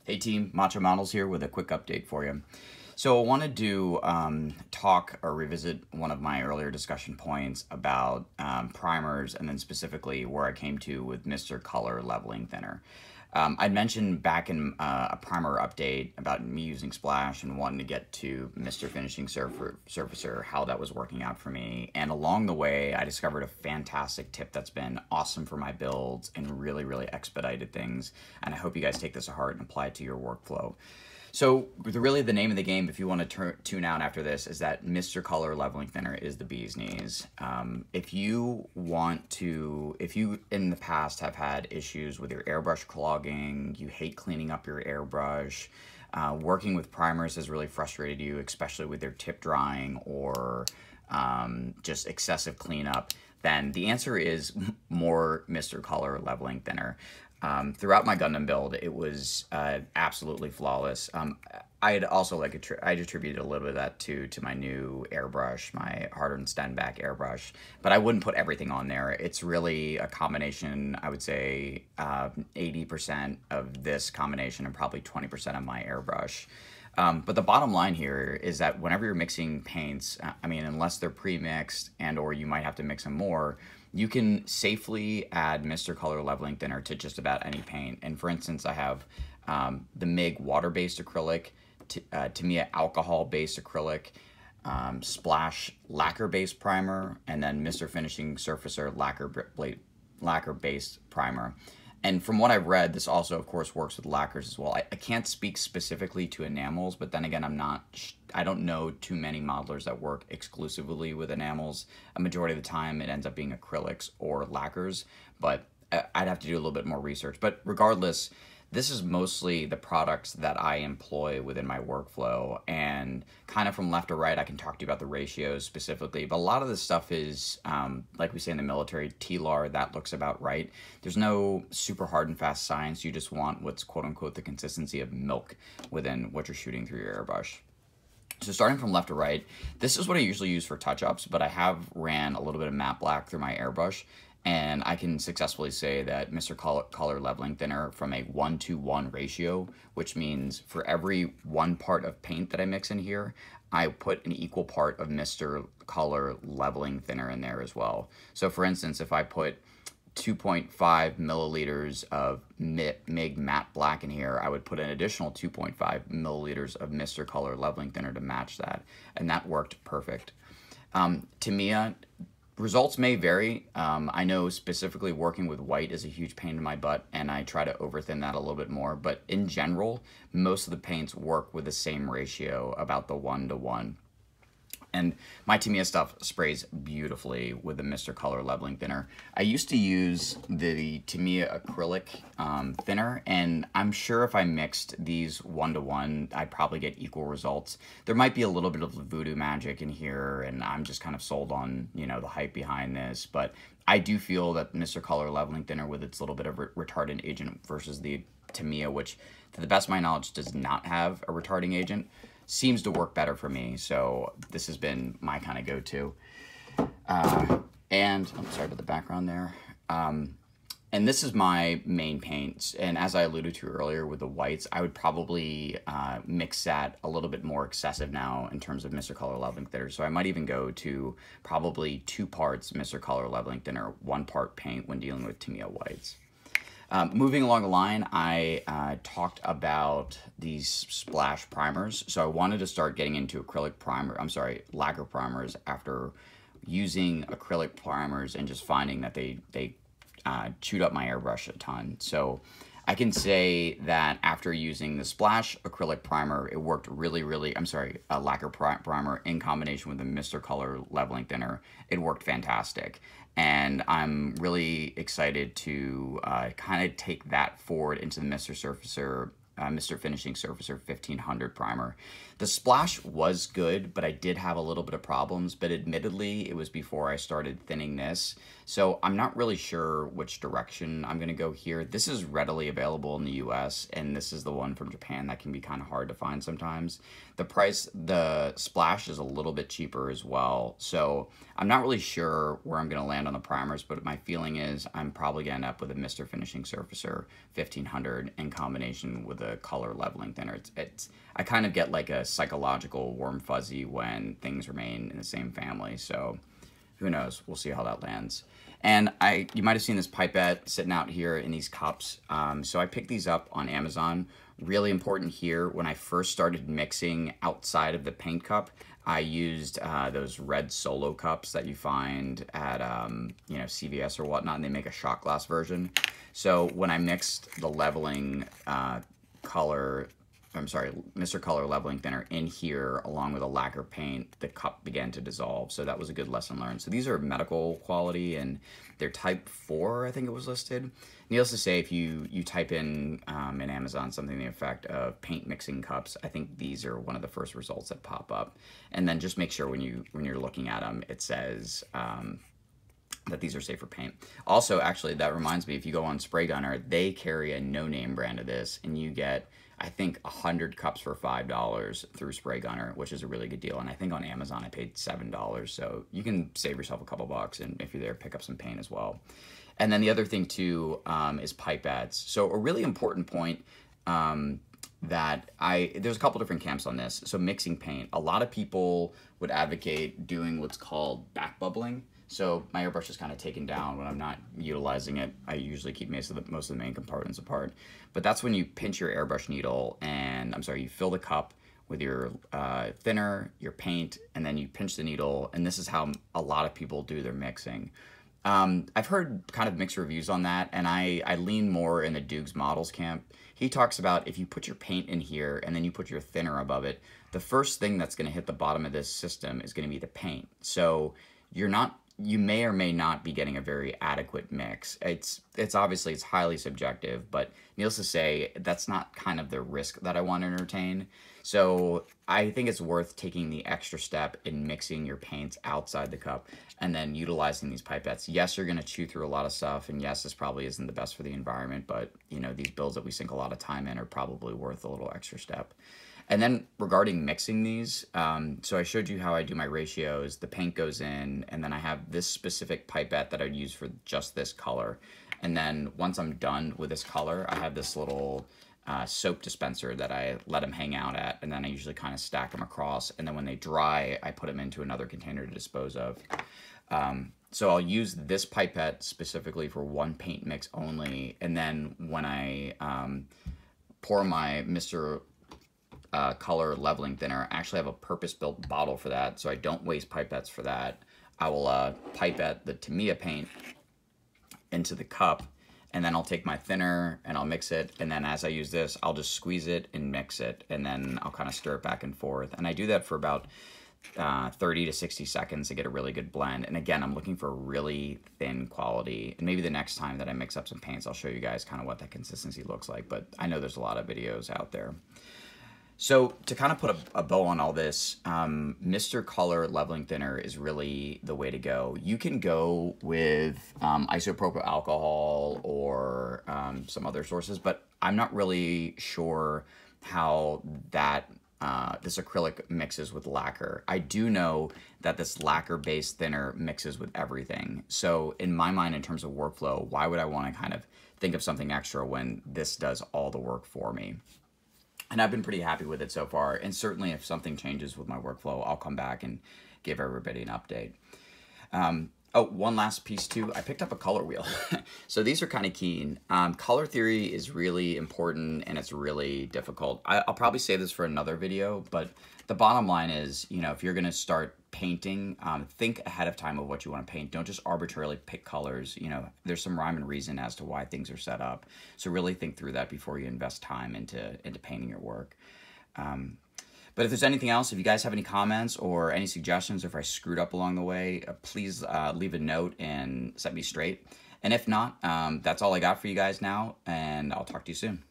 Hey team, Macho Models here with a quick update for you. So I wanted to talk or revisit one of my earlier discussion points about primers, and then specifically where I came to with Mr. Color Leveling Thinner. I'd mentioned back in a primer update about me using Splash and wanting to get to Mr. Finishing Surfacer, how that was working out for me. And along the way, I discovered a fantastic tip that's been awesome for my builds and really expedited things. And I hope you guys take this to heart and apply it to your workflow. So really the name of the game, if you want to tune out after this, is that Mr. Color Leveling Thinner is the bee's knees. If you in the past have had issues with your airbrush clogging, you hate cleaning up your airbrush, working with primers has really frustrated you, especially with their tip drying or just excessive cleanup, then the answer is more Mr. Color Leveling Thinner. Throughout my Gundam build, it was absolutely flawless. I'd also I'd attributed a little bit of that to my new airbrush, my hardened Stenback airbrush, but I wouldn't put everything on there. It's really a combination, I would say 80% of this combination and probably 20% of my airbrush. But the bottom line here is that whenever you're mixing paints, I mean, unless they're pre-mixed and or you might have to mix them more, you can safely add Mr. Color Leveling Thinner to just about any paint. And for instance, I have the MIG water-based acrylic, Tamiya alcohol-based acrylic, Splash lacquer-based primer, and then Mr. Finishing Surfacer lacquer-based primer. And from what I've read, this also, of course, works with lacquers as well. I can't speak specifically to enamels, but then again, I don't know too many modelers that work exclusively with enamels. A majority of the time, it ends up being acrylics or lacquers, but I'd have to do a little bit more research. But regardless, this is mostly the products that I employ within my workflow, and kind of from left to right, I can talk to you about the ratios specifically, but a lot of this stuff is, like we say in the military, TLAR, that looks about right. There's no super hard and fast science. You just want what's quote-unquote the consistency of milk within what you're shooting through your airbrush. So starting from left to right, this is what I usually use for touch-ups, but I have ran a little bit of matte black through my airbrush, and I can successfully say that Mr. Color Leveling Thinner from a 1-to-1 ratio, which means for every one part of paint that I mix in here, I put an equal part of Mr. Color Leveling Thinner in there as well. So for instance, if I put 2.5 milliliters of MIG matte black in here, I would put an additional 2.5 milliliters of Mr. Color Leveling Thinner to match that, and that worked perfect. Tamiya, results may vary. I know specifically working with white is a huge pain in my butt, and I try to overthin that a little bit more, but in general, most of the paints work with the same ratio, about the 1-to-1. And my Tamiya stuff sprays beautifully with the Mr. Color Leveling Thinner. I used to use the Tamiya acrylic thinner, and I'm sure if I mixed these 1-to-1, I'd probably get equal results. There might be a little bit of voodoo magic in here, and I'm just kind of sold on, you know, the hype behind this, but I do feel that Mr. Color Leveling Thinner with its little bit of retardant agent versus the Tamiya, which to the best of my knowledge does not have a retarding agent, seems to work better for me. So this has been my kind of go-to. And I'm sorry about the background there. And this is my main paints. And as I alluded to earlier with the whites, I would probably mix that a little bit more excessive now in terms of Mr. Color Leveling Thinner. So I might even go to probably 2 parts Mr. Color Leveling Thinner, 1 part paint when dealing with Tamiya whites. Moving along the line, I talked about these splash primers. So I wanted to start getting into lacquer primers after using acrylic primers and just finding that they chewed up my airbrush a ton. So I can say that after using the Splash acrylic primer, it worked lacquer primer in combination with the Mr. Color Leveling Thinner, it worked fantastic. And I'm really excited to kind of take that forward into the Mr. Finishing Surfacer 1500 primer. The Splash was good, but I did have a little bit of problems, but admittedly, it was before I started thinning this. So I'm not really sure which direction I'm going to go here. This is readily available in the US, and this is the one from Japan that can be kind of hard to find sometimes. The Splash is a little bit cheaper as well. So I'm not really sure where I'm going to land on the primers, but my feeling is I'm probably going to end up with a Mr. Finishing Surfacer 1500 in combination with the color leveling thinner. I kind of get like a psychological warm fuzzy when things remain in the same family. So who knows? We'll see how that lands. And you might have seen this pipette sitting out here in these cups. So I picked these up on Amazon. Really important here, when I first started mixing outside of the paint cup, I used those red Solo cups that you find at you know, CVS or whatnot, and they make a shot glass version. So when I mixed the leveling Mr. Color leveling thinner in here along with a lacquer paint, the cup began to dissolve. So that was a good lesson learned. So these are medical quality, and they're type 4, I think it was listed. Needless to say, if you type in Amazon something to the effect of paint mixing cups, I think these are one of the first results that pop up. And then just make sure when you're looking at them, it says that these are safe for paint. Also, actually, that reminds me, if you go on Spray Gunner, they carry a no-name brand of this, and you get, I think, 100 cups for $5 through Spray Gunner, which is a really good deal. And I think on Amazon I paid $7, so you can save yourself a couple bucks, and if you're there, pick up some paint as well. And then the other thing too is pipettes. So a really important point that there's a couple different camps on this. So mixing paint, a lot of people would advocate doing what's called back bubbling. So my airbrush is kind of taken down when I'm not utilizing it. I usually keep most of the main compartments apart. But that's when you pinch your airbrush needle and, you fill the cup with your thinner, your paint, and then you pinch the needle. And this is how a lot of people do their mixing. I've heard kind of mixed reviews on that, and I lean more in the Dukes Models camp. He talks about if you put your paint in here and then you put your thinner above it, the first thing that's going to hit the bottom of this system is going to be the paint. So you may or may not be getting a very adequate mix. It's obviously, it's highly subjective, but needless to say, that's not kind of the risk that I want to entertain. So I think it's worth taking the extra step in mixing your paints outside the cup and then utilizing these pipettes. Yes, you're going to chew through a lot of stuff, and yes, this probably isn't the best for the environment, but you know, these builds that we sink a lot of time in are probably worth a little extra step. And then regarding mixing these, so I showed you how I do my ratios. The paint goes in, and then I have this specific pipette that I use for just this color. And then once I'm done with this color, I have this little soap dispenser that I let them hang out at, and then I usually kind of stack them across. And then when they dry, I put them into another container to dispose of. So I'll use this pipette specifically for one paint mix only. And then when I pour my Mr. Color leveling thinner, I actually have a purpose-built bottle for that, so I don't waste pipettes for that. I will pipette the Tamiya paint into the cup, and then I'll take my thinner and I'll mix it, and then as I use this, I'll just squeeze it and mix it, and then I'll kind of stir it back and forth. And I do that for about 30 to 60 seconds to get a really good blend. And again, I'm looking for really thin quality, and maybe the next time that I mix up some paints, I'll show you guys kind of what that consistency looks like, but I know there's a lot of videos out there. So to kind of put a bow on all this, Mr. Color leveling thinner is really the way to go. You can go with isopropyl alcohol or some other sources, but I'm not really sure how that this acrylic mixes with lacquer. I do know that this lacquer-based thinner mixes with everything. So in my mind, in terms of workflow, why would I want to kind of think of something extra when this does all the work for me? And I've been pretty happy with it so far. And certainly if something changes with my workflow, I'll come back and give everybody an update. Oh, one last piece too. I picked up a color wheel. So these are kind of keen. Color theory is really important, and it's really difficult. I'll probably save this for another video, but the bottom line is, you know, if you're going to start painting, think ahead of time of what you want to paint. Don't just arbitrarily pick colors. You know, there's some rhyme and reason as to why things are set up. So really think through that before you invest time into painting your work. But if there's anything else, if you guys have any comments or any suggestions, or if I screwed up along the way, please leave a note and set me straight. And if not, that's all I got for you guys now, and I'll talk to you soon.